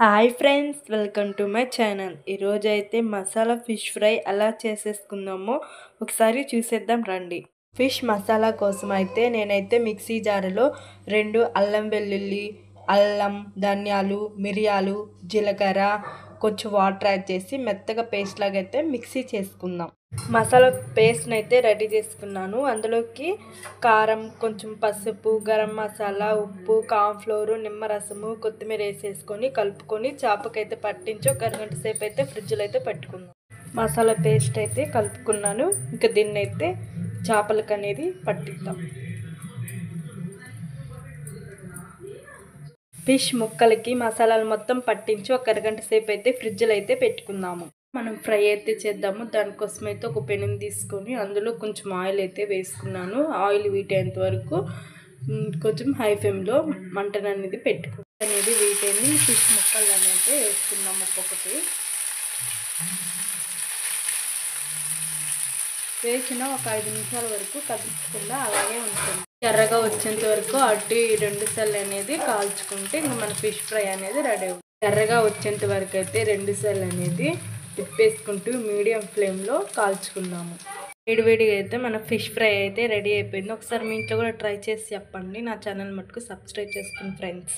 Hi friends, welcome to my channel. ఈరోజు అయితే masala fish fry ఎలా చేసేసుకుందామో ఒకసారి చూసేద్దాం రండి. ఫిష్ మసాలా కోసం అయితే నేనైతే మిక్సీ జారులో 2 అల్లం వెల్లుల్లి, అల్లం, ధనియాలు, మిరియాలు, జీలకర్ర, కొంచెం వాటర్ యాడ్ చేసి మెత్తగా పేస్ట్ లాగా అయితే మిక్సీ చేసుకుందాం. మసాలా పేస్ట్ని అయితే రెడీ చేసుకున్నాను. అందులోకి కారం, కొంచెం పసుపు, గరం మసాలా, ఉప్పు, కార్న్ఫ్లోరు, నిమ్మరసము, కొత్తిమీర వేసేసుకొని కలుపుకొని చేపకైతే పట్టించి ఒక అరగంట సేపు అయితే ఫ్రిడ్జ్లో అయితే పెట్టుకుందాం. మసాలా పేస్ట్ అయితే కలుపుకున్నాను. ఇంకా దీన్ని అయితే చేపలకు అనేది పట్టిద్దాం. ఫిష్ ముక్కలకి మసాలాలు మొత్తం పట్టించి ఒక అరగంట సేపు అయితే ఫ్రిడ్జ్లో అయితే పెట్టుకుందాము. మనం ఫ్రై అయితే చేద్దాము. దానికోసం అయితే ఒక పెనం తీసుకొని అందులో కొంచెం ఆయిల్ అయితే వేసుకున్నాను. ఆయిల్ వీటేంత వరకు కొంచెం హై ఫ్లేమ్లో మంటను అనేది పెట్టుకుంటాం. అనేది వీటైంది. ఫిష్ ముక్కలు అనేది వేసుకున్నాము. ఒక్కొక్కటి వేసిన ఒక 5 నిమిషాల వరకు కదుపుకుండా అలాగే ఉంటుంది. ఎర్రగా వచ్చేంత వరకు అటు 2 సార్లు అనేది కాల్చుకుంటే ఇంకా మన ఫిష్ ఫ్రై అనేది రెడీ అవుతుంది. ఎర్రగా వచ్చేంత వరకు అయితే 2 సార్లు అనేది తిప్పేసుకుంటూ మీడియం ఫ్లేమ్లో కాల్చుకున్నాము. వేడివేడిగా అయితే మన ఫిష్ ఫ్రై అయితే రెడీ అయిపోయింది. ఒకసారి మీ ఇంట్లో కూడా ట్రై చేసి చెప్పండి. నా ఛానల్ మటుకు సబ్స్క్రైబ్ చేసుకోండి ఫ్రెండ్స్.